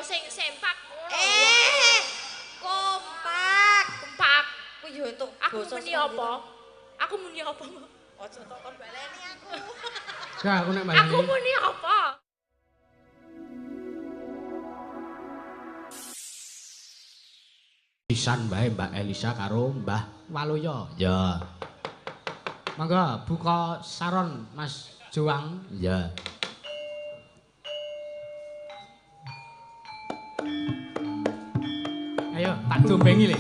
sing sempak. Kompak. Kompak. Ku yo entuk Aku muni apa? Aku muni apa? Aja tok kon baleni aku. Gak aku nek baleni. Aku muni apa? Pisan bae Mbak Elisa karo Mbah Waluyo. Ya. Monggo buka saron Mas Joang. Ya. Ayo tak dombengi le.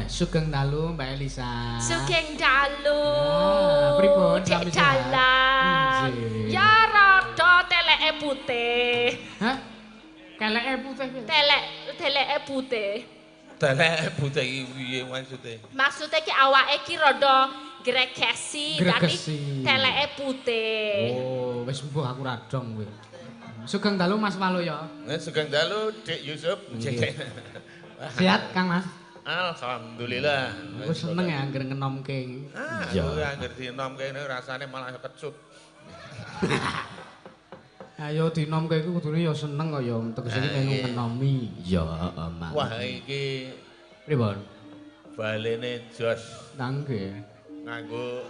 Sugeng dalu Mbak Elisa. Sugeng dalu. Pripun Cek sami sehat? dalan. Nggih. Ya rada teleke putih. Hah? Keleke putih piye? Teleke putih. Telek putih iki piye maksude? Maksudnya ki awake ki rada gregesi tapi Gregesi. teleke putih. Oh, wis mbuh aku radong kowe. Sugeng dalu Mas Waluyo. Sugeng dalu Dik Yusuf. Nggih. Sehat Kang Mas? Alhamdulillah. Aku seneng ya anggere ngenomke iki. Iya. Aku anggere dinomke ini rasane malah kecut. Ayo dinomke iku kudune ya seneng kok ya tegese iki melu ngenomi. Ya, heeh, Mas. Wah, iki Pripun? balene jos Nggih. nganggo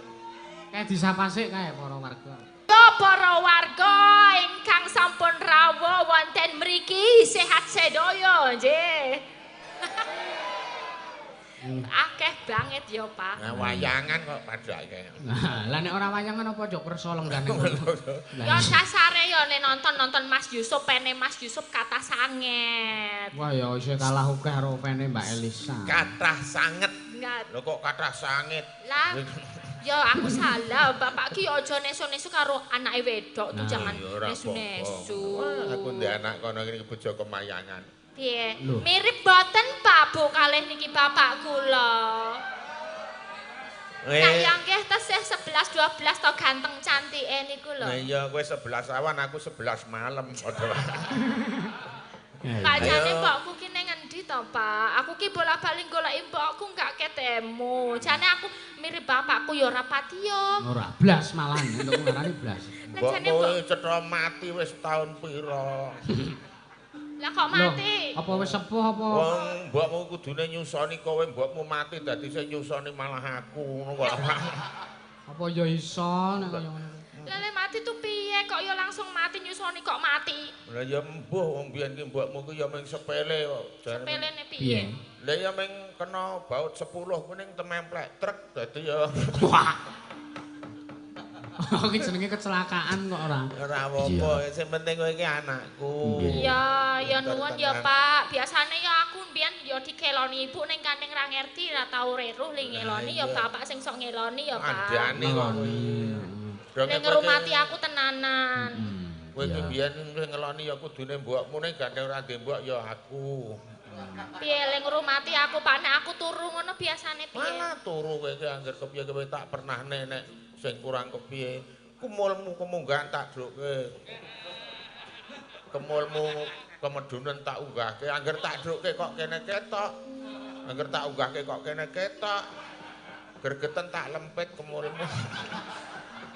Kayak disapa sik kae para warga. Yo para warga ingkang sampun rawuh wonten mriki sehat sedaya nggih. Akeh banget ya, Pak. nah, wayangan kok padake. Nah, lah nek ora wayangan apa aja kersa lenggane. Ya sasare ya nek nonton Mas Yusuf, pene Mas Yusuf kata sanget. Wah ya isih kalah akeh karo pene Mbak Elisa. Kathah sanget. Enggak. Lho kok kathah sangit. Lah ya aku salah, Bapak ki aja nesu-nesu karo anake wedok tuh Nah, jangan Ya ora nesu-nesu. apa-apa. Wah, aku ndek anak kono iki bojo kemayangan. Piye? Loh. Mirip boten Pak Bu kalih niki bapak kula. Kaya nggih tesih 11 12 to ganteng cantike niku lho. Nah iya kowe 11 awan aku 11 malam padha. Pancene mbokku ki ning endi to, Pak? Aku ki bolak-balik goleki mbokku gak ketemu. Jane aku mirip bapakku ya ora pati yo. Ora blas malahan untuk ngarani blas. Mbokmu cetha mati wis taun pira? Lah kok mati? Apa wis sepuh apa? Wong mbokmu kudune nyusoni kowe, mbokmu mati dadi sing nyusoni malah aku ngono kok. Apa ya iso nek kaya ngono. Lele mati tuh piye kok ya langsung mati nyusoni kok mati? Lah ya embuh wong biyen ki mbokmu ku ya mung sepele kok. Sepelene piye? Lah ya mung kena baut 10 kuning tememplek truk dadi ya Iki jenenge kecelakaan kok ora. ora apa-apa, sing penting kowe iki anakku. Iya, ya nuwun ya Pak. Biasane ya aku mbiyen ya dikeloni ibu ning kanthing ra ngerti ra tau reruh li ngeloni ya bapak sing sok ngeloni ya Pak. Andane kok kowe. Ning ngrumati aku tenanan. Kowe iki biyen sing ngeloni ya kudune mbokmu ning gandeng ora ndek mbok ya aku. Piye le ngrumati aku Pak nek aku turu ngono biasane piye? Malah turu kowe iki angger kepiye kowe tak pernah nek sing kurang kepiye. Kumulmu kemunggahan tak drukke. Kemulmu kemedunen tak unggahke, angger tak drukke kok kene ketok. Angger tak unggahke kok kene ketok. Gregeten tak lempit kemulmu.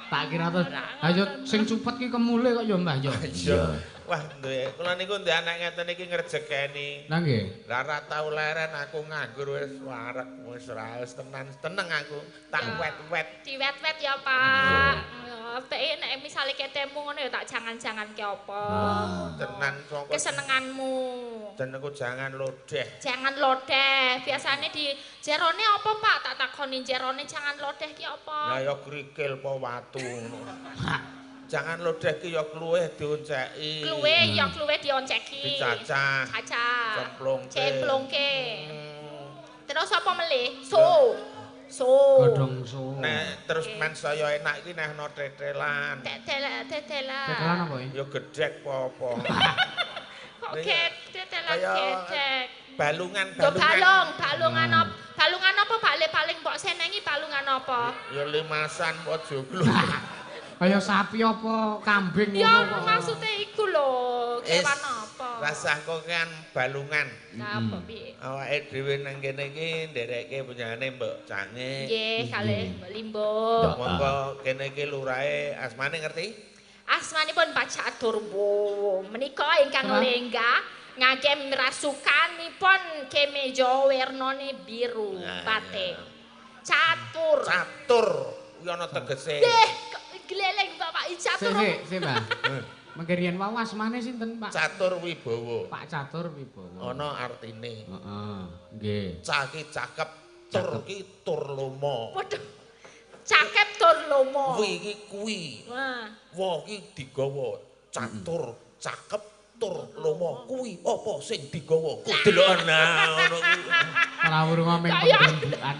Tak kira to. Ayo sing cupet ki kemule kok ya Mbah ya. Iya. Wah, duwe. Kula niku ndek anak ngeten iki ngrejekeni. Lah nggih. Lah ora tau leren aku nganggur wis wareg wis ora wis tenang aku. Tak wet-wet. Diwet-wet ya Pak. Peke nek misale ketemu ngono ya tak jangan-jangan ki apa. Tenan sangka Kesenenganmu. jenengku jangan lodeh. Jangan lodeh. Biasane di jerone apa Pak? Tak takoni jerone jangan lodeh ki apa? Lah ya krikil apa watu ngono. Jangan lodeh ki ya kluwih dionceki. Kluwe ya kluwe dionceki. Dicacah. Cacah. Cemplungke. Cemplungke. Terus apa melih? So. Godhong so. Nek terus men saya enak iki nehno tetelan. Tetelan. Tetelan apa ya? Ya gedhek apa-apa. Kok tetelan Kaya gedek. balungan. Yo balungan apa? Balungan apa paling mbok senengi balungan apa? Ya limasan aja glu. Kaya sapi apa kambing Ya ngono kok. maksude iku lho, kewan apa? Rasahku kan balungan. Apa piye? Awake dhewe nang kene iki nderekke punyane Mbok Cange. Nggih, kalih Mbak Limbo. Monggo kene iki lurahe asmane ngerti? Asmanipun Pak Caturbo. Menika ingkang lenggah ngagem rasukanipun kemeja wernane biru pate. Catur. Catur kuwi ana tegese. Nggih, gleleng Bapak Catur. Sik, Mbah. Mengke riyen wau asmane sinten, Pak? Catur Wibowo. Pak Catur Wibowo. Ana artine. Heeh, nggih. Cah ki cakep, tur ki tur lomo. Waduh. Cakep tur lomo. Kuwi iki kuwi. Wah. Wa ki digawa catur, cakep, tur lomo. Kuwi apa sing digawa? Kudeloken ngono kuwi. Ora urung meng Kaya- pembentukan.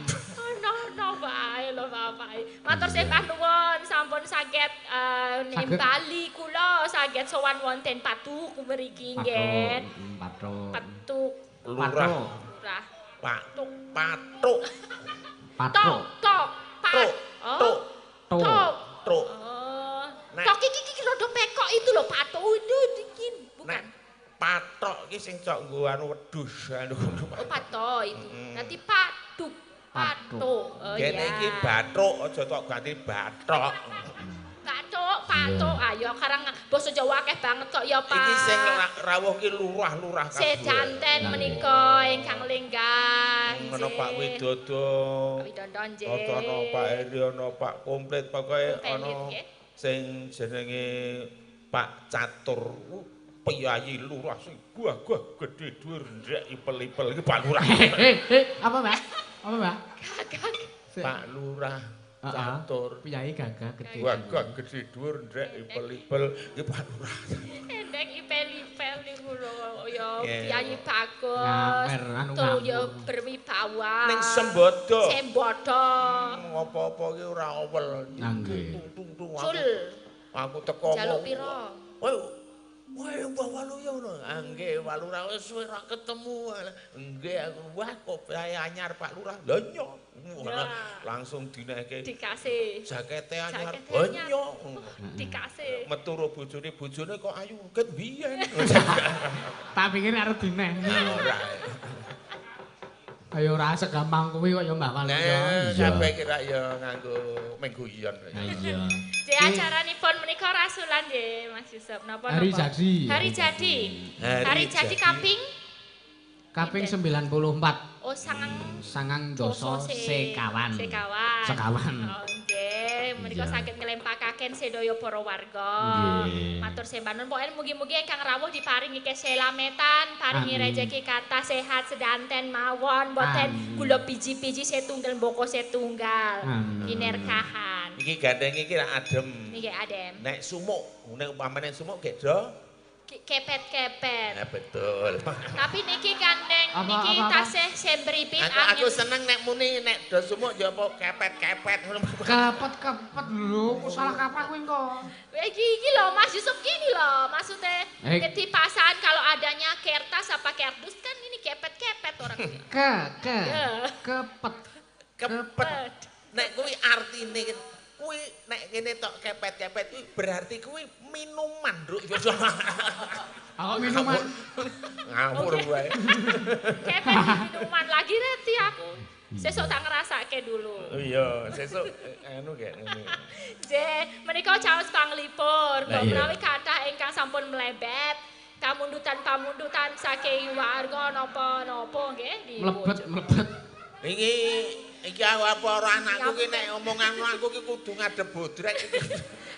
No bae lho Bapak. Matur sembah nuwun sampun saged nimbali kula saged sowan wonten Patuk mriki nggih. Patuk. Patuk. Lurah. Lurah. Patuk. Patuk. Patuk. Tok. Tuk. Tuk. Tuk. Tuk. Oh. Nek- Tok iki rada pekok itu lho Patuk. Itu dikit bukan. Nek patok iki sing cok nggo anu wedhus anu. Oh patok itu. Nanti Patuk. Patuk. Oh Kene iya. iki bathuk aja tok ganti bathok. Patuk. Ayo karang basa Jawa akeh banget kok ya Pak. Iki sing rawuh ki lurah-lurah kabeh. Sedanten menika ingkang lenggah. Ngono Pak Widodo. Pak Widodo nggih. Ana Pak Eri, ana Pak Komplit pokoke Komplit, ana nggih. sing jenenge Pak Catur. Piyayi lurah sing gagah gedhe dhuwur ndrek ipel-ipel iki Pak Lurah. Apa, Mbak? Apa, Mbak? Gagah. Pak Lurah Catur. Piyai gagah gede. Gagah gedhe dhuwur ndrek ipel-ipel iki Pak Lurah. Endek ipel-ipel niku lho ya Yeah. piyayi bagus. Ngamer, anu Tur ngawur. ya berwibawa. Ning Sembodo. Sembodo. Apa-apa ki ora awel. Nggih. Tung-tung-tung. Sul. Aku teko. Jaluk pira? Kowe Wah, Mbah Waluyo ngono. Ah nggih, Pak Lurah wis suwe ra ketemu. Nggih aku wah kok anyar Pak Lurah. Lha iya. Langsung dineke. Dikasih. Jakete anyar Jakete banyo. Dikasih. Metu ro bojone kok ayu ket biyen. Tak pikir arep dineh. Ora. Ayo ora segampang kuwi kok ya Mbah Waluyo. Sampai kira ya nganggo mengguyon. Iya. Di acaranipun menika rasulan nggih Mas Yusuf. Napa Hari jadi. Hari jadi. Hari jadi kaping 94. Oh Sangang dosa sekawan. Sekawan. Oh nggih, menika Iya. saged nglempakaken sedaya para warga. Nggih. Matur sembah nuwun pokoke mugi-mugi ingkang rawuh diparingi keselametan, paringi Amin. rejeki kathah sehat sedanten mawon, boten Amin. kula biji-biji setunggal mboko setunggal. Amin. Kinerkahan. Iki gandeng iki ra adem. Niki adem. Nek sumuk, nek umpamane sumuk gek do. Kepet-kepet. Ya betul. Tapi niki kandeng niki Apa? tasih sembripit Aku seneng nek muni nek do sumuk ya apa kepet-kepet ngono. Kepet lho, kok salah kaprah kuwi kok. Iki loh Mas Yusuf gini loh maksudnya Eh. ketipasan kalau adanya kertas apa kardus kan ini kepet-kepet orang Ya. Kepet. Kepet. Nek kuwi artine kuwi nek kene tok kepet-kepet kuwi berarti kuwi minuman, Nduk. Aku minuman. Ngawur wae. kepet minuman lagi reti aku sesuk tak ngerasake dulu Iya, sesuk anu gek ngene. je menika caos panglipur Lah, iya. menawi kathah ingkang sampun mlebet pamundutan saking warga napa-napa nggih Mlebet. Iki apa ora anakku ki nek omongan aku ki kudu ngadep bodrek.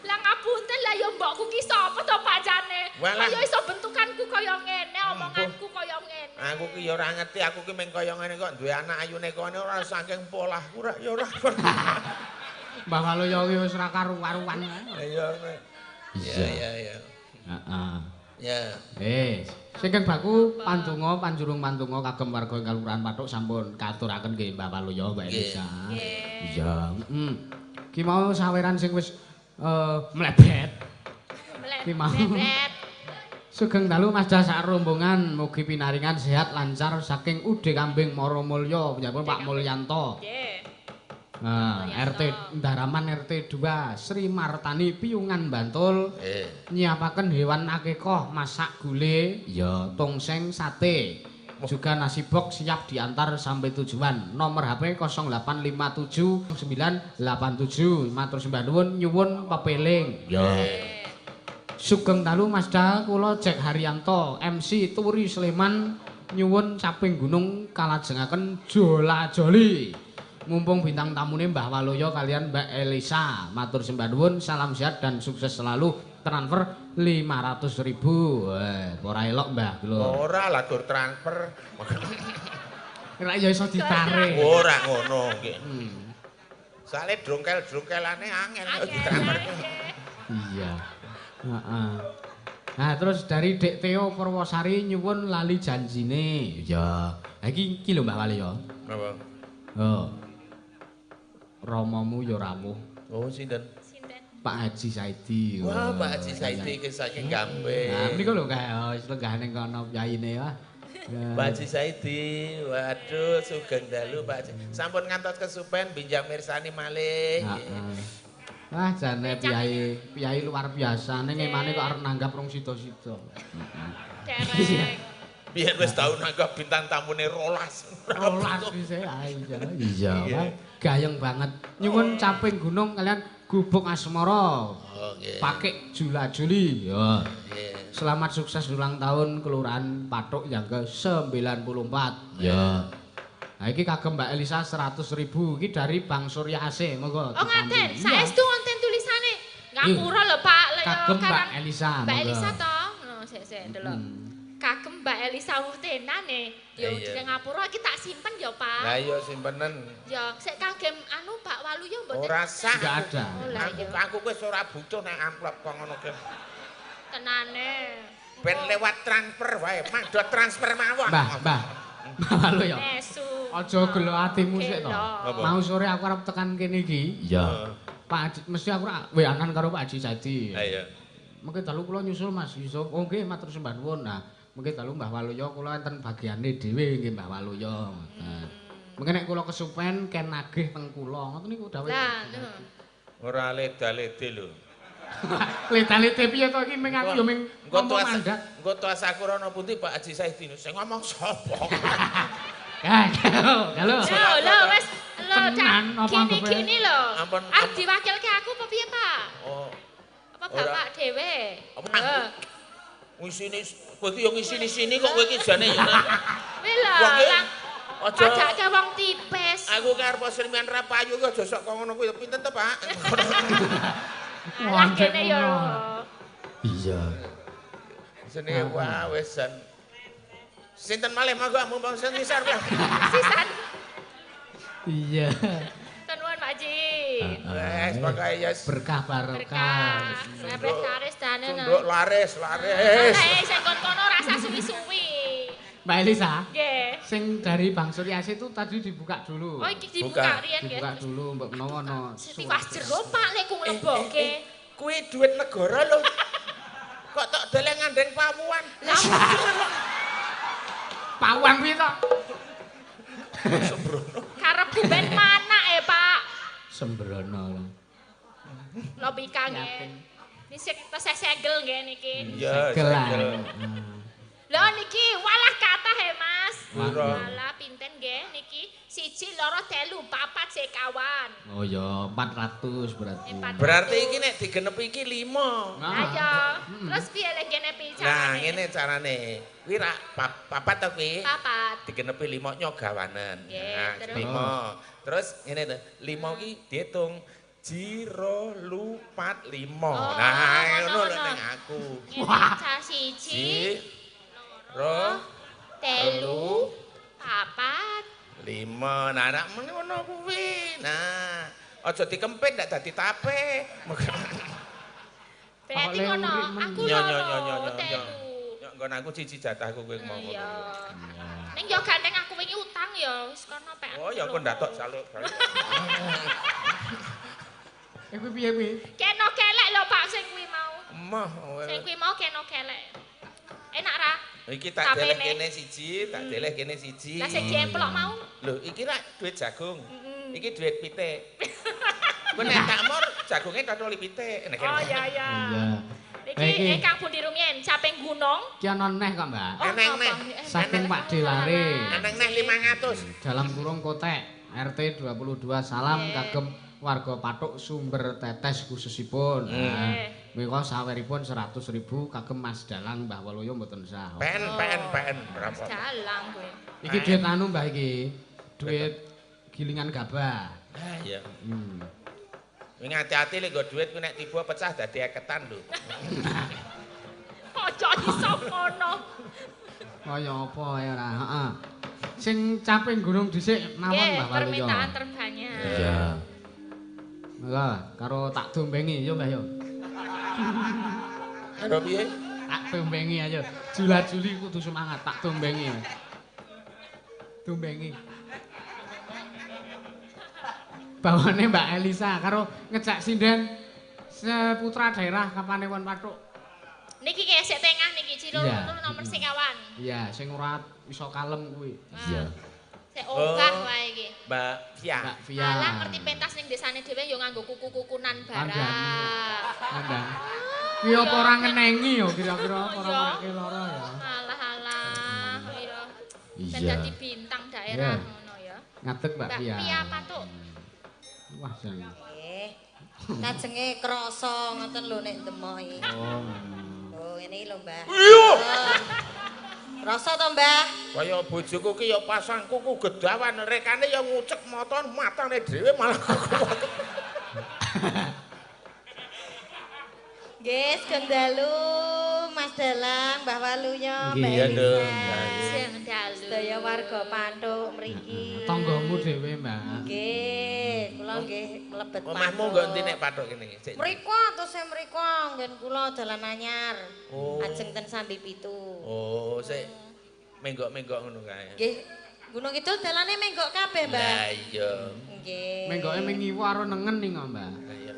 Lah ngapunten lah ya mbokku ki sapa to pancane? Walah. Kaya iso bentukanku kaya ngene, omonganku kaya ngene. Aku ki ya ora ngerti, aku ki meng kaya ngene kok duwe anak ayune kene ora saking polahku ora ya ora. Mbah Waluyo ki wis ora karu-karuan. Iya. Iya. Heeh. Ya. Sing kang baku pandonga panjurung pandonga kagem warga ing Kalurahan Pathuk sampun katuraken nggih Mbah Waluyo, Mbak Elisa. Iya, Ki mau saweran sing wis mlebet. Ki mau. Mlebet. Sugeng dalu Mas sak rombongan mugi pinaringan sehat lancar saking Ude Kambing Maramulya panjenengan Pak Mulyanto. Nggih. Nah, RT Ndaraman RT 2 Sri Martani Piyungan Bantul nyiapaken hewan akekah masak gule ya tongseng sate juga nasi box siap diantar sampai tujuan nomor HP 0857 987 matur sembah nuwun nyuwun pepeling ya sugeng dalu Masda kula Jack Haryanto MC Turi Sleman nyuwun caping gunung kalajengaken jola-joli mumpung bintang tamune Mbah Waluyo kalian Mbak Elisa matur sembah nuwun salam sehat dan sukses selalu transfer 500.000 ora elok Mbah lho Ora lah gur transfer. ora ya iso ditarik Ora ngono nggih. Soale drongkel-drongkelane angel transfer. iya heeh nah terus dari Dek Teo Purwosari nyuwun lali janjine ya iki lho Mbah Waluyo Napa? oh Romomu ya rawuh. Oh, sinten? Sinten? Pak Haji Saidi. Wah, Pak Haji Saidi iki saking Gamping. Nah, mriku lho kae wis lenggah ning kono yaine wah. Pak Haji Saidi, waduh sugeng dalu Pak Haji. Sampun ngantos kesupen binjang mirsani malih. Heeh. Wah, jane piyai luar biasa ning emane kok arep nanggap rong sida-sida. Dereng. Biyen wis tau nanggap bintang tamune 12. Rolas wis iya. Iya, gayeng banget. Nyuwun caping gunung kalian gubuk asmara. Oh, nggih. Pakai jula-juli. Ya. Nggih. Selamat sukses ulang tahun Kelurahan Pathuk yang ke-94. Ya. Nah, iki kagem Mbak Elisa 100.000 iki dari Bang Surya AC. Monggo. Oh ngaten, saestu wonten tulisane. Ngapura lho Pak. Kagem Mbak Elisa. Mbak monggo. Elisa to. No, sik ndelok. Kagem Mbak Elisa Wutenane. Ya Iya. di ngapura iki tak simpen ya Pak. Lah iya simpenen. Ya sik kagem anu Pak Waluyo mboten. Ora sah. Enggak ada. Oh, lah, iya. Aku wis ora butuh nek amplop kok ngono ki. Tenane. Ben lewat transfer wae, mandot transfer mawon. Mbah Walu ya. Nesu. Aja gelo atimu sik to. Gelo. Mau sore aku arep tekan kene iki. Iya. Pak Haji, mesti aku WA-an karo Pak Haji Saidi. Ha iya. mengke dalu kula nyusul Mas Yusuf. Oh nggih matur sembah nuwun. Nah, mengke dalu Mbah Waluya kula enten bagiane dhewe nggih Mbah Waluya. Ngoten. Mengke nek kula kesupen ken nagih teng kula. Ngoten niku dawuh. Lah, Ora leda-lede lho. Leta-lete piye to iki ming aku ya ming ngomong mandat. Engko to Sakura ana pundi Pak Haji Saidin sing ngomong sapa? Halo. lho wis lho Tenan, apa gini lho. Ampun, Ah diwakilke aku apa piye, Pak? Oh, Apa bapak dhewe? Apa? Ngisini kowe iki yo ngisini sini kok kowe iki jane yo. Wis lho, Wong iki lang aja pajake wong tipis. aku ki arep sremian ra payu kok aja sok ngono kuwi pinten to, Pak? Lah kene yo. Iya. Jenenge wah wisan. Sinten malih monggo mumpung sing ngisor, Pak. Sisan. Iya. Nuwun Pak Ji. Wes pokoke ya Berkah barokah. Berkah. Sampai laris dane. Nduk laris. Sing kono rasa suwi-suwi. Mbak Elisa, Nggih. sing dari Bang Suryasi itu tadi dibuka dulu. Oh iki dibuka riyen nggih. Dibuka dulu mbok menawa ono. Tiwas jero Pak lek ku nglebokke. Kuwi duit negara lho. Kok tok deleng ngandeng pawuan. Pawang kuwi to. Karepku ben manak Pak. Sembrono. Lobika nggih. Nisik tesih segel nggih niki. Iya, Gelan. Lho niki walah kathah Mas. Piro? Walah pinten nggih niki? 1 2 3 4 5 sekawan. Oh ya 400 berarti. 400. Berarti iki nek digenepi iki 5. Ayo. Terus piye lek kene piye Nah, carane? ngene carane. Kuwi ra papat to kuwi. Papat. Digenepi 5 nyogawanen. Nggih, Nah, terus? 5. Terus ngene to, 5 iki diitung jiro lupat 5. Oh, Nah, ngono, ngono lho ngono. ning aku. Wah, siji, Jiro telu, papat. 5. Nah, nek ngono kuwi. Nah, aja dikempit ndak dadi tape. Berarti Kok ngono, lewat men- aku Nyo, nyo, loro, nyo, nyo, nyo, nyo. telu. Ya nggon aku siji jatahku kowe mau Iya. ngono. Ning yo gandeng aku wingi utang ya, wis kono pek. Oh, ya kok ndatok saluk. Kuwi piye kuwi? Keno kelek lho Pak sing kuwi mau. Emah. Sing kuwi mau keno kelek. Enak ra? Iki tak Tapene. deleh kene siji, tak deleh kene siji. Lah sing diemplok mau. Lho, iki rak duit jagung. Iki duit pitik. Kowe nek tak mur jagunge katholi pitik. Nek Oh iya iya. Iya. Iki Kang Bundi Rumien, caping gunung. Ki ana neh kok, Mbak. Oh, Eneng, apa? neh. Saking Pak Delare. Eneng neh 500. Dalam kurung kotek RT 22 salam Nggih. kagem warga Patuk Sumber Tetes khususipun. Nah, mika saweripun 100.000 kagem Mas Dalang Mbah Waluya mboten sah. Pen berapa? Jalang kowe. Iki duit anu Mbah iki. Duit gilingan gabah. Ah iya. Hmm. Hati-hati lek nggo duit kuwi nek tiba pecah dadi eketan lho. Aja iso ngono. Kaya apa ya ora, heeh. Sing caping gunung dhisik mawon Nggih, Mbah Waluya. permintaan terbanyak. Iya. Lah, karo tak dombengi yo Mbah yo. Karo piye? Tak dombengi ayo. Jula-juli kudu semangat, tak dombengi. Dombengi. Bawane Mbak Elisa karo ngejak sinden seputra daerah Kapanewon Patuk. Niki kayak sik tengah niki Ciro Iya. nomor sekawan. Iya, sing ora iso kalem kuwi. Iya. Sik ogah wae iki. Mbak Fia. Mbak Via. Alah ngerti pentas ning desane dhewe yo nganggo kuku-kukunan barang. Kandang. Kuwi apa ora ngenengi yo kira-kira apa ora Iya. marake lara ya. Alah yo. Ben Iya. dadi bintang daerah Iya. ngono ya. Ngadeg Mbak Mbak Via. Via Patuk. Wah, jan. Nggih. Kajenge krasa ngoten lho nek demoki. Oh. Oh, ngene lho, Mbah. Iya. Rasa to, Mbah? Kaya bojoku ki ya pasangku ku gedawan rekane ya ngucek moton matane dhewe malah kuat. Nggih, segendalu Mas Dalang, Mbah Waluya, Nggih, Mbak iya, Elisa. dong. Sing dalu. Sedaya warga Patuk mriki. Tanggamu dhewe, Mbak. Nggih, kula nggih mlebet Omahmu nggo endi nek patok kene? Sik. Mriko terus mriko nggen kula dalan anyar. Oh. Ajeng ten Sambi Pitu. Oh, sik menggok-menggok ngono kae. Nggih, Gunung Kidul dalane menggok kabeh, Mbah. Lah iya. Nggih. Menggoke mengiwa karo nengen ning, Mbah.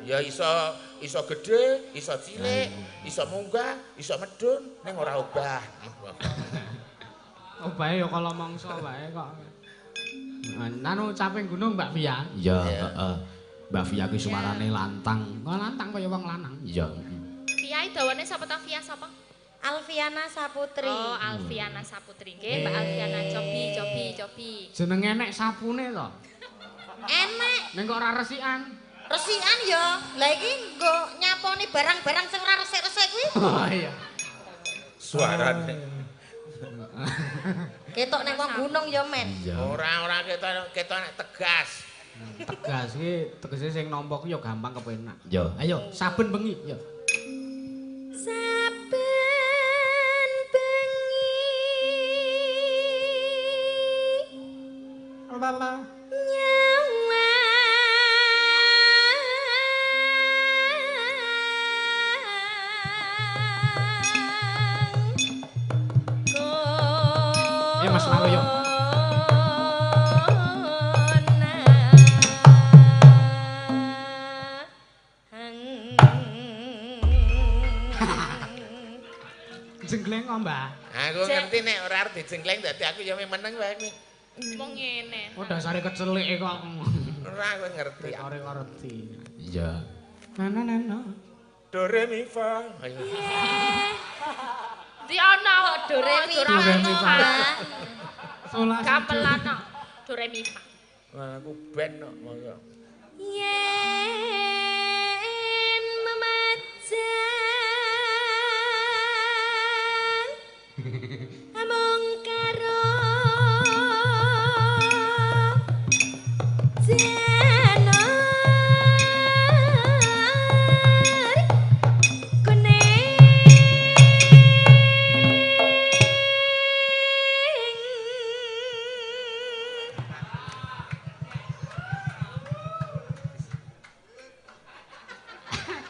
Ya iso gedhe, iso cilik, iso munggah, iso medun ning ora obah. Obahe ya kala mangsa wae kok. Nanu caping gunung Mbak Via. Iya, heeh. Mbak Via ki suarane lantang. Kok lantang kaya wong lanang. Iya. Via dawane sapa ta Via sapa? Alfiana Saputri. Oh, Alfiana Saputri. Nggih, Mbak Alfiana cobi. Jenenge nek sapune to. Enek. Ning kok ora resikan. Resikan ya. Lah iki nggo nyaponi barang-barang sing ora resik-resik kuwi. Oh iya. Suarane. Ketok nek wong gunung ya, Men. Ora ketok nek tegas. Tegas iki tegese sing nampa ku ya gampang kepenak. Yo. Ayo saben bengi ya. Saben bengi. Lala. Mas Lalu yuk. Jenggleng kok, Mbak? Aku ngerti nek ora arep dijenggleng dadi aku ya meneng wae iki. Wong ngene. Oh dasare kecelik kok. Ora aku ngerti. Ora ngerti. Iya. Nana. Do re mi fa. Di ana Do re mi fa. Gamelan do re mi fa. Wah, aku ben kok monggo. Yen memajang among karo jenar kuning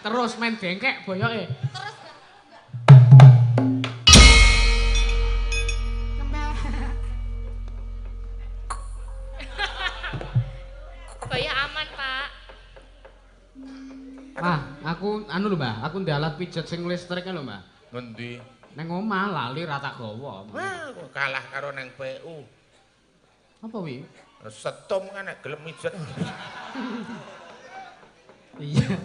Terus main dengkek boyoke. Kaya aman, Pak. Wah, aku anu lho, Mbak. Aku ndek alat pijet sing listrik lho, Mbak. Ngendi? Neng omah lali rata gawa. Wah, kok kalah karo nang PU. Apa wi? Setum kan nek gelem mijet. Iya.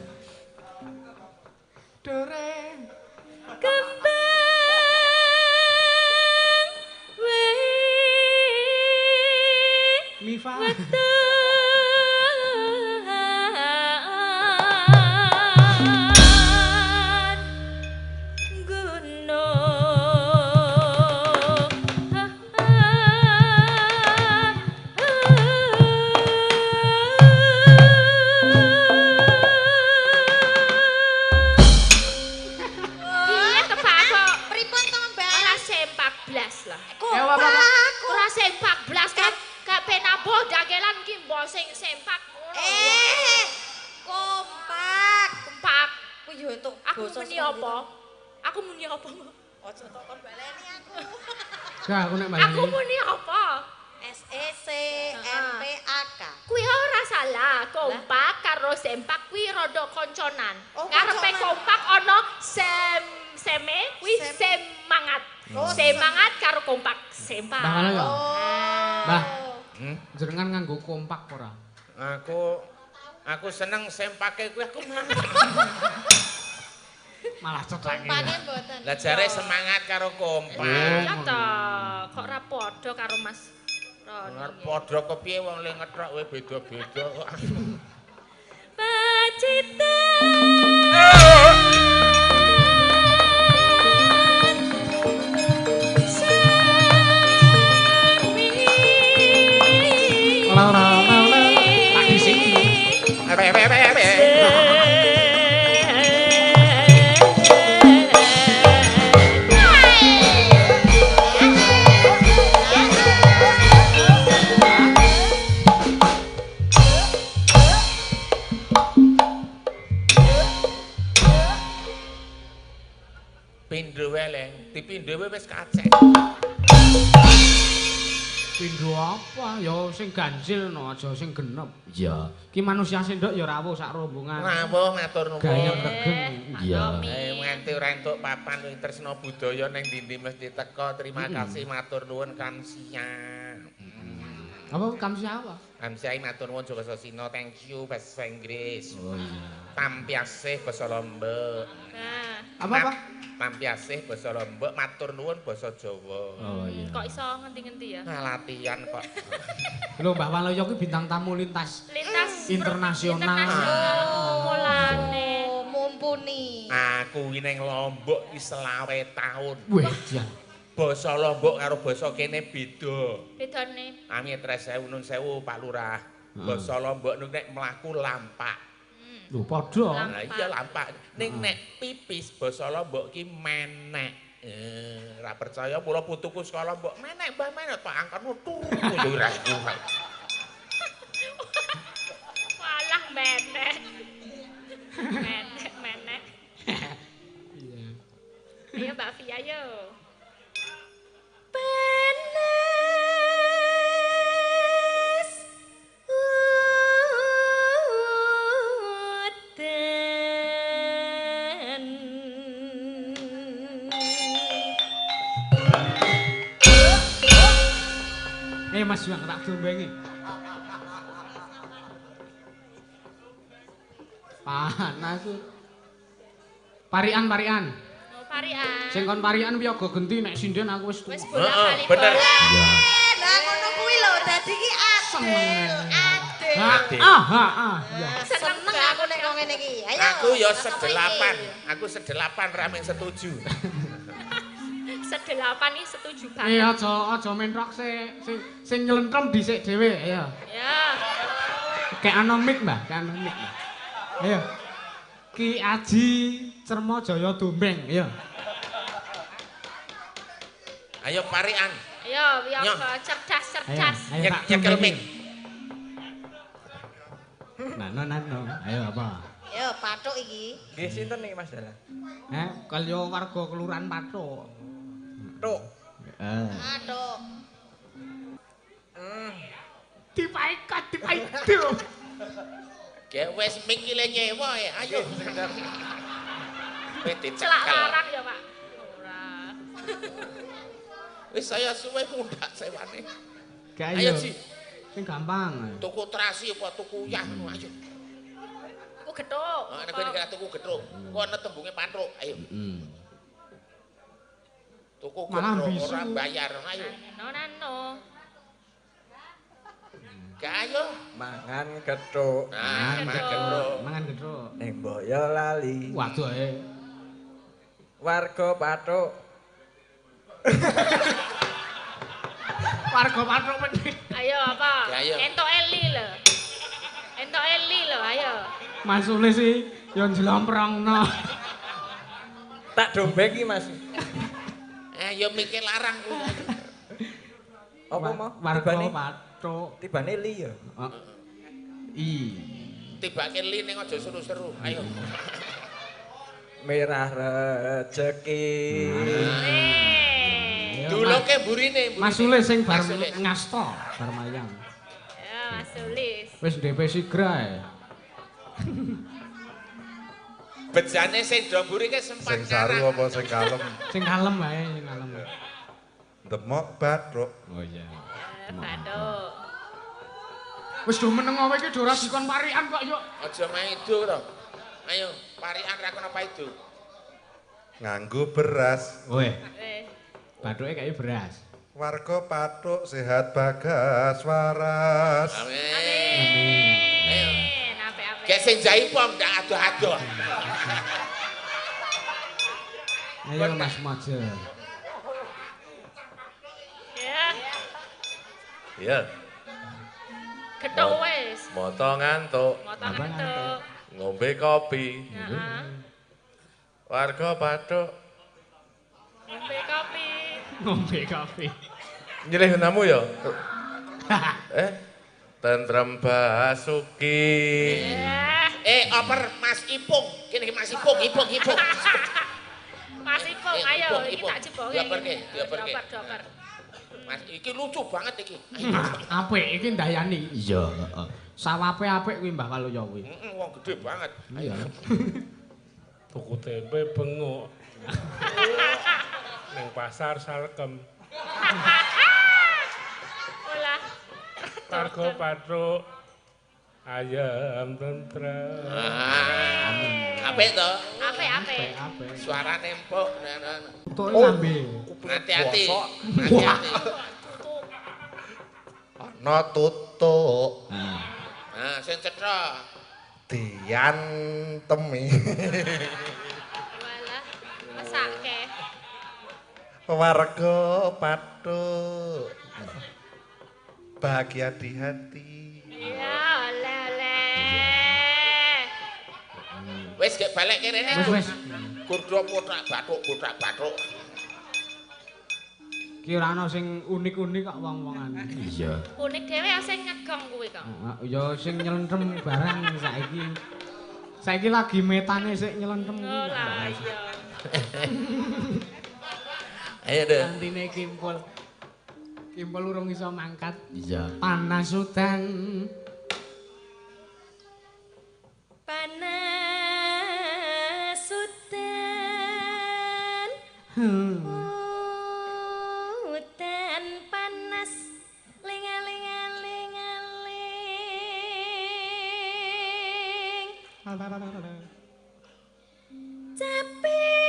Dore kembang wae Mifa. Ora sempak blas kan gak penabuh dagelan ki mbok sing sempak. Kompak. Kompak. Ku yo entuk Aku muni apa? Aku muni apa? Ojo takon baleni aku. Gak aku nek baleni. Aku muni apa? SEC MPAK. Kuwi ora salah. Kompak karo sempak kuwi rada konconan. Karepe kompak ana seme kuwi semangat. Semangat karo kompak sempak. Mbah ngono ya. Mbah. Jenengan nganggo kompak ora? Aku seneng sempake kuwi aku malah cocok. Kompake mboten. Lah jare semangat karo kompak. Lah ta, kok ora padha karo Mas Ora padha kepiye wong le ngethok wae beda-beda kok. Pacita. Tak disini. Pindho wae, Leng. Dipindho wae wis kacek. Pindho apa? Ya sing ganjil no, aja sing genep. Iya. Ki manusia sendok ya rawuh sak rombongan. Rawuh matur nuwun. Gayeng regeng. Iya. Nganti ora entuk papan wing tresna budaya ning ndi mesti teka. Terima kasih matur nuwun Kamsia. Apa Kamsia apa? Kamsia matur nuwun Joko Sasina, thank you bahasa Inggris. Oh iya. Tampiasih basa Lombok. Nah, Apa? Tampiasih basa Lombok, matur nuwun basa Jawa. Oh iya. kok iso ngenti-ngenti ya? Nah, latihan kok. Lho Mbah Waloyo ki bintang tamu lintas Lintas internasional. Mulane. Oh, mumpuni. Aku iki ning Lombok iki selawe taun. Weh, jan. Basa Lombok karo basa kene beda. Bedane. Ami 3000 nun 1000 Pak Lurah. Basa Lombok nek mlaku lampak. Lho padha. Nah iya lampak. Ning nek pipis basa Lombok ki menek. Ora percaya kula putuku sekolah Lombok. Menek Mbah menek tak angkatmu turu yo ora iku. Walah menek. Menek. Iya. Ayo Mbak Fia yo. Penes uden. Mas Juang tak dombengi. Panas. Parian. Oh, parian. Sing kon parian piye go genti nek sinden aku wis Wis tuwa. bola-bali. bener. Lah ngono kuwi lho dadi ki adil. Iya. Seneng aku nek kok ngene iki. Ayo. Aku ya sedelapan. Aku sedelapan ramen setuju. Sedelapan iki setuju Eh banget. aja menrok sing nyelentrem dhisik dhewe ayo. Ya. Kayak ana mic, Mbah, kayak ana mic. Mbah. Ayo. Ki Aji Cermo Jaya Dombeng, ayo. Ayo parian. Ayo, Nyo. yang cerdas. Ayo tak Nyekel dombengi. mik. Nano. Ayo apa? Yo pathuk iki. Nggih sinten niki Mas Dalang? Kalyo warga kelurahan Pathuk. Tuk. Aduh. Dipaikat. Ge wis mik ki le nyewa ya. Ayo. Wis Celak dicekel. larang ya, Pak. Ora. Wis saya suwe mundak sewane. Gak Ayo, ayo. Ji. Sing gampang. Tuku terasi apa tuku uyah ngono ayo. Aku gethuk. Nek kowe nek tuku gethuk, kok ana tembunge patruk. Ayo. Tuku Malah gethuk bisu. ora bayar. Ayo. Nano. Gak ayo. Mangan gethuk Nah, gethuk. Mangan gethuk. ning Boyolali. Waduh ae. Warga Pathuk. Warga Pathuk meneh. Ayo apa? Ya, ayo. Entok Eli lho, ayo. Masule sih yo njlomprongno. Tak dombeng iki Mas. Ayo mikir larang kuwi. Apa mau? Warga Tibane Pathuk. tibane li ya. Tibake li ning aja seru-seru. Ayo. Merah rejeki. Duluke burine. Masule sing bar Masule. ngasto bar mayang. Ya, Mas Sulis. Wis DP sigrae. Bejane sing do mburi ke sempat Sing saru apa sing kalem? Sing kalem wae, sing kalem. Demok batruk. Oh iya. Bathuk. Wis do meneng wae iki do ora dikon parian kok yuk. Aja maido to. Ayo, parian ra kono paido. Nganggo beras. Weh, Wis. bathuke kayak beras. Warga Pathuk sehat bagas waras. Amin. Ayo. Apik-apik. Kayak sing jaipong ndak ado-ado. Ayo Mas Mojo. Ya, Iya, gethuk wis. moto ngantuk, Motong Apa gethuk. ngombe kopi, Heeh. warga Pathuk Ngombe kopi. Ngombe kopi. nyilih namu ya. Tentrem Basuki. Oper Mas Ipung. Kene Mas Ipung. Mas Ipung, ayo, iki Ipung. tak jeboke. Dioperke, dioperke. Dioper. Mas iki lucu banget iki. Apik iki ndayani. Iya, heeh. Sawape apik kuwi Mbah Waluya kuwi. Heeh, wong gede banget. Ayo. Tuku tempe bengok. Neng pasar Salkem. Olah. Warga Patruk. Ayam tentrem. Apik to? Apik. Suarane empuk. Tutuke lambe. Hati-hati. Hati-hati. Ana tutuk. Nah, sing cetha. Diantemi. Walah, mesake. Warga Pathuk. Bahagia di hati. Ya lele. Wis gek balik kene. Wis. Kudu potrak bathuk. Ki ora ana sing unik-unik kok wong-wongan. Iya. Unik dhewe sing ngegong kuwi kok. Ya sing nyelentrem barang saiki. Saiki lagi metane sik nyelentrem kuwi. Oh lah iya. Ayo deh. Antine kimpul. Kimpul urung iso mangkat. Iya. Panas udan. Panas udan. Udan panas lingaling. Capek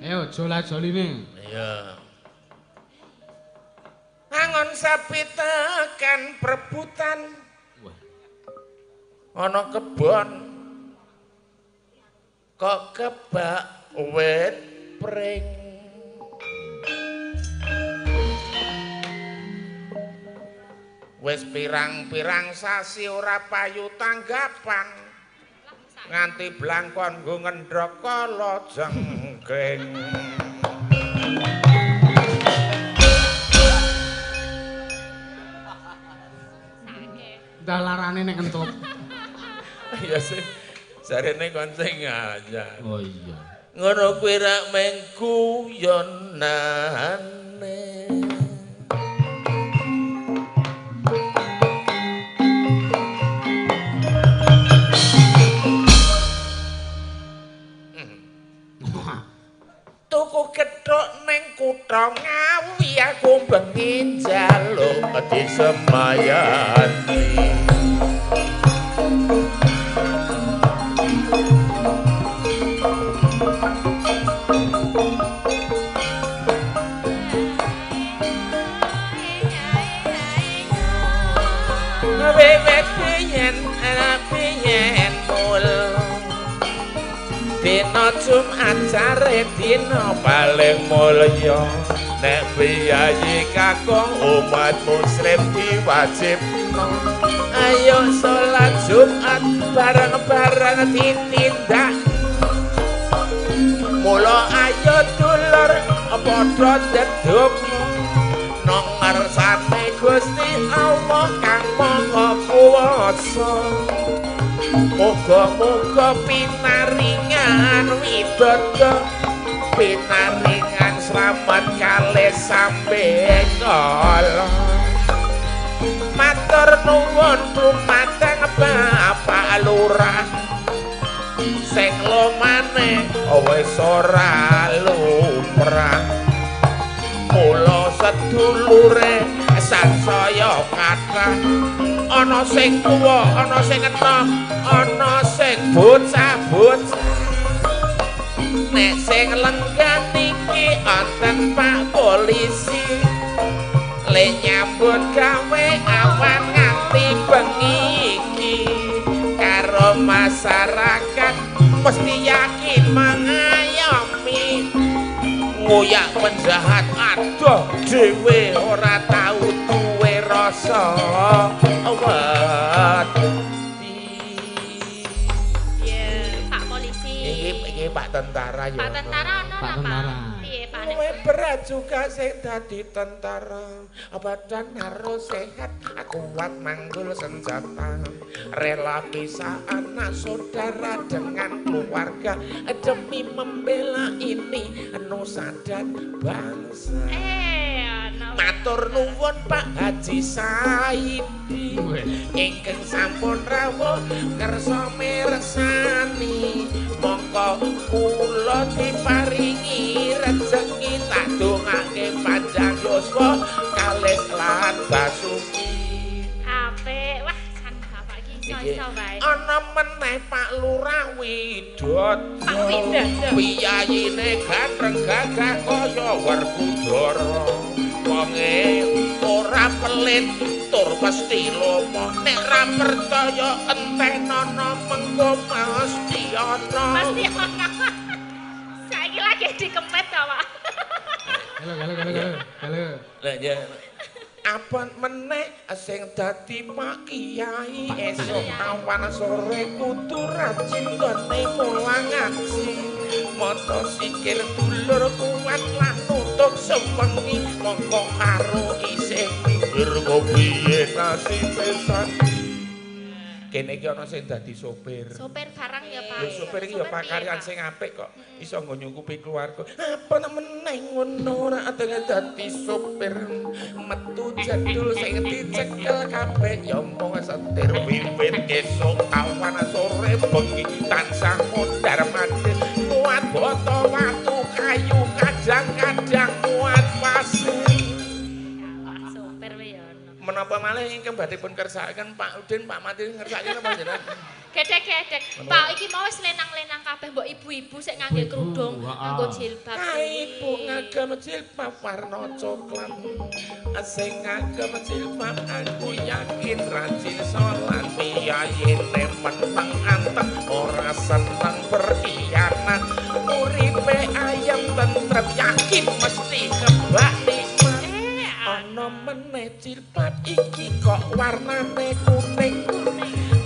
Ayo jola-joline. Iya. Angon sapi tekan perebutan. Ana kebon. Kok kebak wit pring. Wis pirang-pirang sasi ora payu tanggapan. Nganti blangkon nggo ngendhok kala jengking. Dalarane nek entuk. Iya sih. Jarene konceng aja. Oh iya. Ngono kuwi rak mengku yonane. Tuku kethuk ning kutha Ngawi aku bengi njaluk Disemayani. Wiwit biyen biyen mul dina Jumat jare dina Paling mulya nek biyayi kakung umat muslim diwajibno. ayo salat Jumat bareng-bareng ditindak. Mula ayo dulur padha ndedhuk nang ngarsane Gusti Allah kang Maha Kuwasa. Muga-muga pinaringan widodo, pinaringan slamet kalih sampe kala. Matur nuwun dumateng Bapak Lurah sing lomane wis ora lumrah. Mula sedulure sansaya kathah, ana sing tuwa, ana sing enom, ana sing bocah-bocah. Nek sing lenggan iki wonten Pak Polisi, le nyambut gawe awan nganti bengi iki. Karo masyarakat mesti yakin mengayomi. Ngoyak penjahat adoh dhewe ora tau duwe rasa wedi. Ya, Pak Polisi. Iki Iki Pak Tentara ya. Pak Tentara ono Pak apa? Tentara. Piye Pak? Kowe berat juga sing dadi tentara. Badan harus sehat, kuat manggul senjata. Rela pisah anak saudara dengan keluarga demi membela ini nusa dan bangsa. Matur nuwun Pak Haji Saidi ingkang sampun rawuh kersa mirsani mongko kula diparingi rejeki tak dongake panjang yuswa kalis lan basuki. Apik, wah san bapak iki iso wae. Ana meneh Pak Lurah Widodо. Pak Widodо. Piyayine gandreng gagah kaya Werkudara. Wonge ora pelit tur mesti lomo nek ra percaya entenana mengko mesti ana. Mesti ana. Saiki lagi dikempet ta, Pak. Halo. Lah ya apa meneh sing dadi Pak Kiai esuk awan sore kudu rajin gone mulang ngaji maca sikil dulur kuat lan nutuk sewengi mongko karo isih mikir kepiye nasibe sandi kene iki ana sing dadi sopir. Sopir barang ya, Pak. Lho sopir iki ya pakaryan sing apik kok iso nggo nyukupi keluarga. Apa meneh ngono ora atenge dadi sopir. Metu jadul sing dicekel kabeh ya mung setir wiwit esuk awan sore bengi tansah mondar mandir muat boto watu kayu kadang-kadang muat pasir. Sopir wae ya ono. Menapa malih ingkang badhe pun kersakaken Pak Udin, Pak Mati ngersakaken apa jenengan? Gedek-gedek. Pak iki mau wis lenang-lenang kabeh mbok ibu-ibu sik ngangge kerudung, nganggo jilbab. Ibu ngagem jilbab warna coklat. Sing ngagem jilbab aku yakin rajin salat piyayine meneng anteng ora seneng berkhianat. Uripe ayam tentrem yakin mesti kebak nikmat. Ana meneh jilbab iki kok warnane kuning.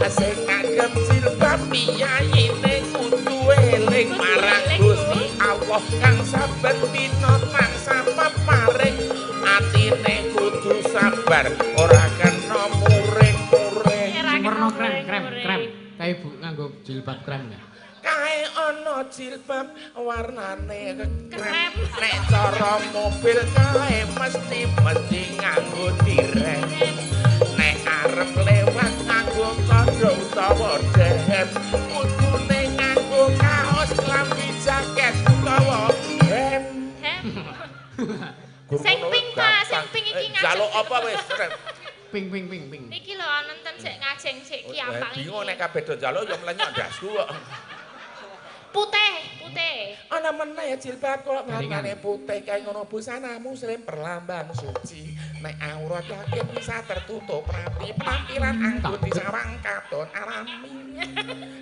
Sing ngagem jilbab piyayine kudu eling marang Gusti Allah kang saben dina tansah paring atine kudu sabar ora kena muring-muring. Warna krem. Kae Bu nganggo jilbab krem ya. Kae ana jilbab warnane krem. Nek cara mobil kae mesti nganggo direm. Nek arep lewat nganggo kandha utawa dem. Kudune nganggo kaos klambi jaket utawa hem. Sing pink Pak, sing pink iki ngajeng. Jaluk apa wis? Ping. Iki lho nonton sik ngajeng sik ki apa iki. Bingung nek kabeh do jaluk ya mlenyok ndasku kok. Putih. Ana meneh jilbab kok warnane putih kaya ngono busana muslim perlambang suci. Nek aurat yakin bisa tertutup rapi, penampilan anggun disawang katon alami.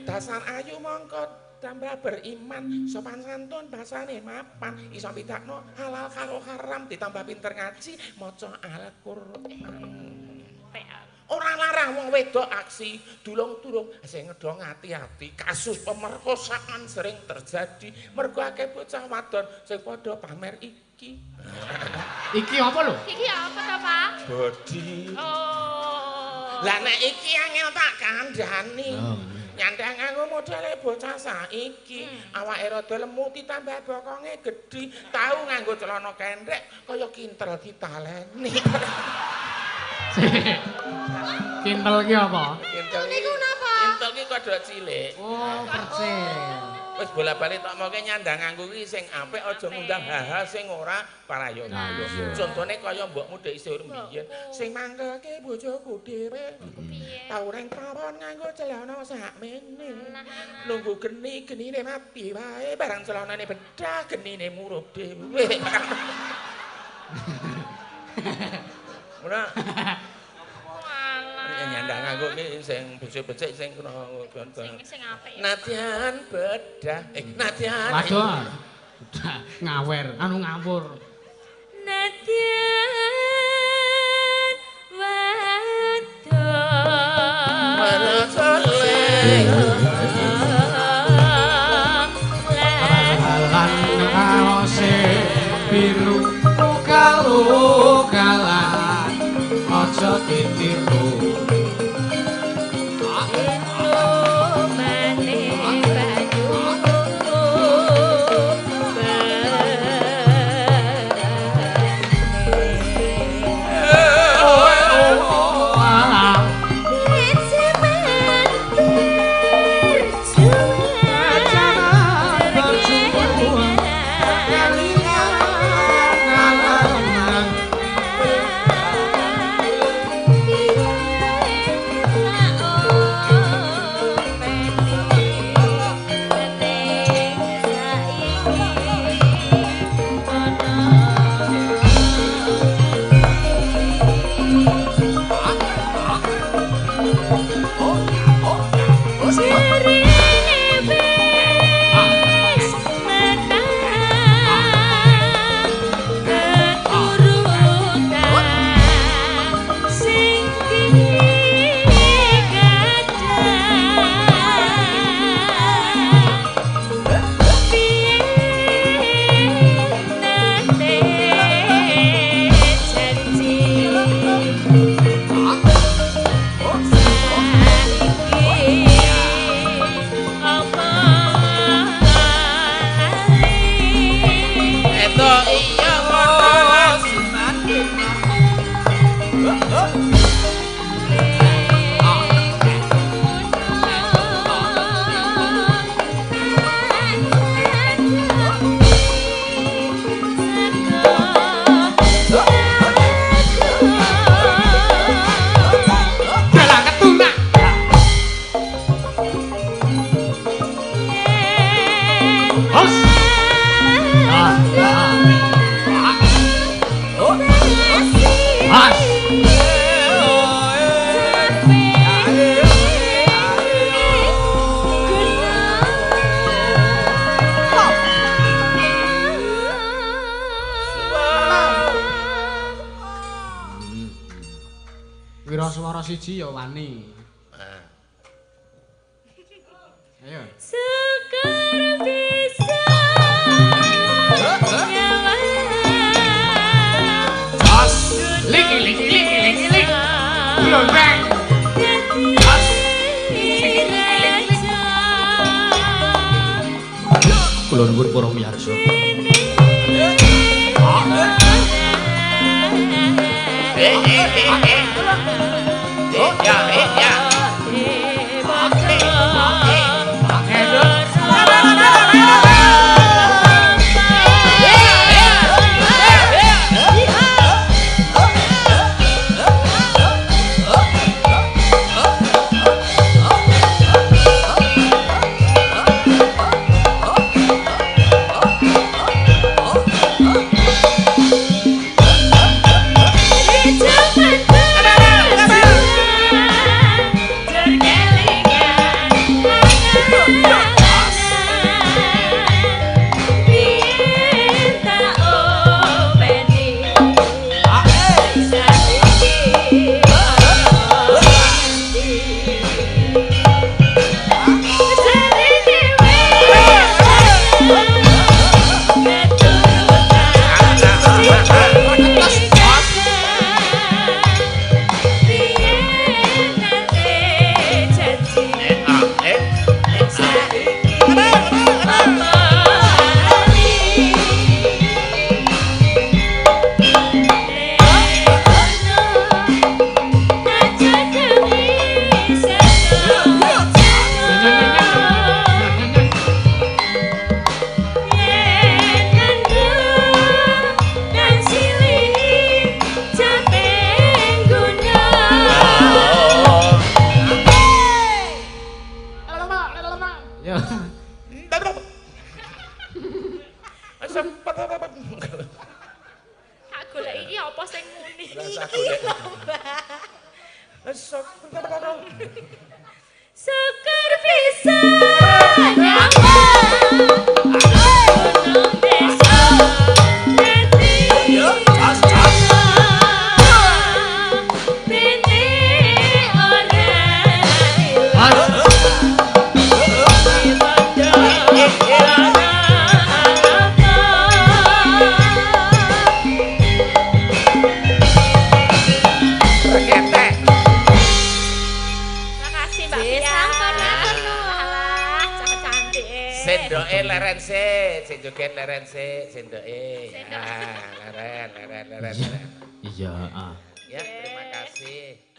Dasar ayu mongko tambah beriman, sopan santun bahasane mapan, iso bidakno halal karo haram ditambah pinter ngaji, maca Al-Qur'an. Ora larang wong wedok aksi dulung-dulung sing ngedong ati-ati kasus pemerkosaan sering terjadi mergo akeh bocah wadon sing padha pamer iki. Iki apa lho? Iki apa to, Pak? Bodi. Oh. Lah nek iki angel tak kandhani. Nyandang nganggo modele bocah saiki, awake rada lemu ditambah bokonge gedhi, tau nganggo celana kendhek kaya kintel ditaleni. Kintel ki apa? Kintel Niku napa? Kintel ki kodhok cilik. Oh, percil. Wis bola-bali tok moke nyandang nganggo ki sing apik aja ngundang hal sing ora parayoga. Contone kaya mbokmu dhek isih urip biyen sing mangkelke bojoku dhewe. Tau reng pawon nganggo celana sakmene. Nunggu genine mati wae barang celanane bedah genine murup dhewe. Ora nyandang nganggo ki sing becik-becik sing kena sing apik. Nadyan bedah nadyan Waduh. Ngawer, ngawur. Nadyan wadon. Hos. Mas. Wira swara siji ya wani. Ayo. Sekar bisa Jos. Liki liki liki liki liki. Lonteng. Jos. Kula nuwun para miyarsa. Ya. Golek iki apa sing muni? Sekar bisa nyapa gunung desa neti bene ora sendoke leren sik, sing joget leren sik, sendoke. Leren. Iya, Ya, terima kasih.